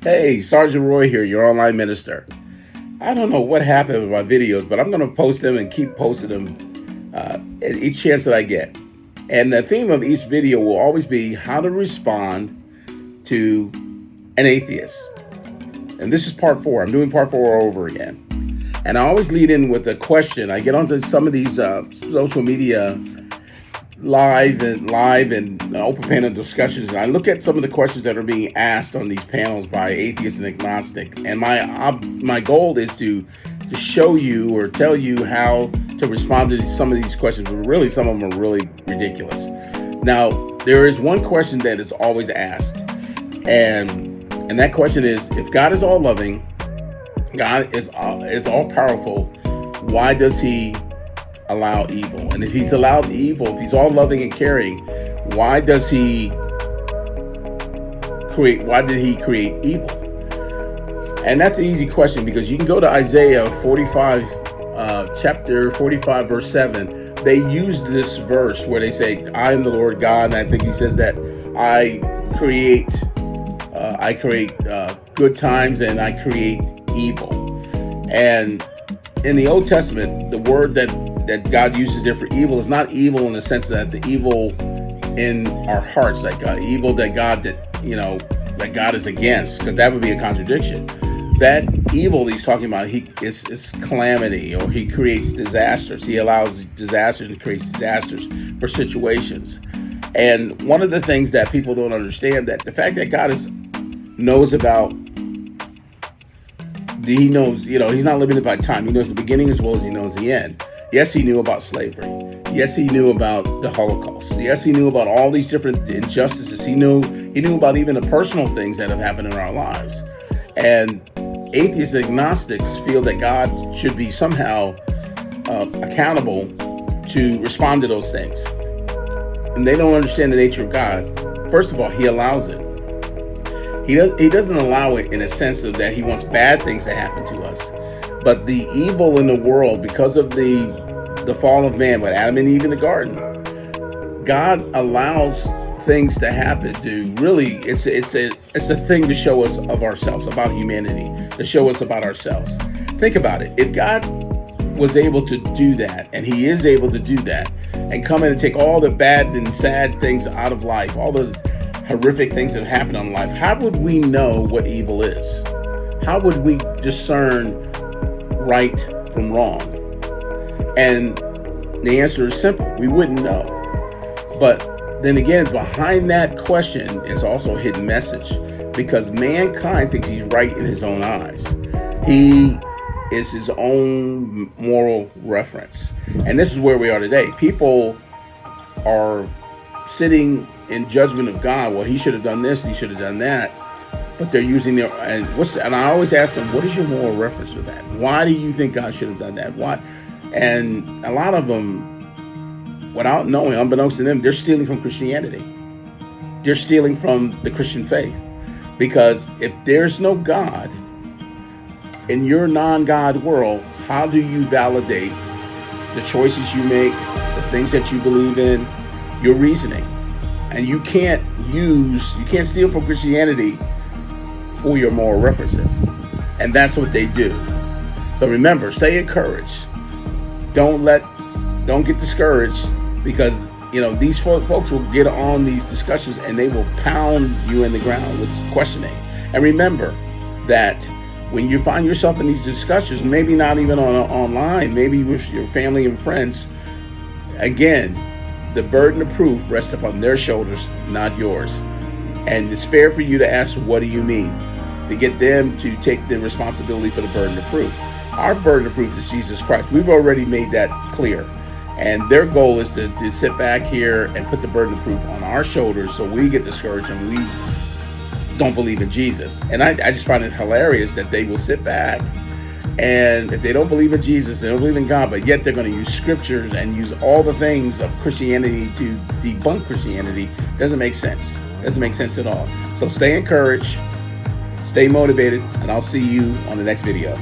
Hey, Sergeant Roy here, your online minister. I don't know what happened with my videos, but I'm going to post them and keep posting them at each chance that I get. And the theme of each video will always be how to respond to an atheist. And this is part 4. I'm doing part 4 all over again. And I always lead in with a question. I get onto some of these social media live and open panel discussions, and I look at some of the questions that are being asked on these panels by atheists and agnostic, and my goal is to show you or tell you how to respond to some of these questions, but really some of them are really ridiculous. Now, there is one question that is always asked, and that question is, if God is all loving, God is all powerful, why does he allow evil? And if he's allowed evil, if he's all loving and caring, why did he create evil? And that's an easy question, because you can go to Isaiah 45, chapter 45, verse 7. They use this verse where they say, I am the Lord God, and I think he says that I create good times and I create evil. And in the Old Testament, the word that God uses there for evil is not evil in the sense that the evil in our hearts, like evil that God is against, because that would be a contradiction. That evil he's talking about, is calamity, or he creates disasters. He allows disasters and creates disasters for situations. And one of the things that people don't understand, that the fact that God knows about, he knows, he's not limited by time. He knows the beginning as well as he knows the end. Yes, he knew about slavery. Yes, he knew about the Holocaust. Yes, he knew about all these different injustices. He knew about even the personal things that have happened in our lives. And atheists and agnostics feel that God should be somehow accountable to respond to those things. And they don't understand the nature of God. First of all, he allows it. He doesn't allow it in a sense of that he wants bad things to happen to us. But the evil in the world, because of the fall of man with Adam and Eve in the garden, God allows things to happen to really, it's a thing to show us of ourselves, about humanity, to show us about ourselves. Think about it. If God was able to do that, and he is able to do that, and come in and take all the bad and sad things out of life, all the horrific things that happen in life, how would we know what evil is? How would we discern right from wrong? And the answer is simple. We wouldn't know. But then again, behind that question is also a hidden message, because mankind thinks he's right in his own eyes. He is his own moral reference. And this is where we are today. People are sitting in judgment of God. Well, he should have done this and he should have done that. But they're using their, and I always ask them, what is your moral reference for that? Why do you think God should have done that? Why? And a lot of them, without knowing, unbeknownst to them, they're stealing from Christianity. They're stealing from the Christian faith. Because if there's no God in your non-God world, how do you validate the choices you make, the things that you believe in, your reasoning? And you can't steal from Christianity for your moral references. And that's what they do. So remember, stay encouraged. Don't get discouraged, because these folks will get on these discussions and they will pound you in the ground with questioning. And remember that when you find yourself in these discussions, maybe not even online, maybe with your family and friends, again, the burden of proof rests upon their shoulders, not yours. And it's fair for you to ask, what do you mean? To get them to take the responsibility for the burden of proof. Our burden of proof is Jesus Christ. We've already made that clear. And their goal is to sit back here and put the burden of proof on our shoulders, so we get discouraged and we don't believe in Jesus. And I just find it hilarious that they will sit back, and if they don't believe in Jesus, they don't believe in God, but yet they're going to use scriptures and use all the things of Christianity to debunk Christianity. Doesn't make sense. Doesn't make sense at all. So stay encouraged, stay motivated, and I'll see you on the next video.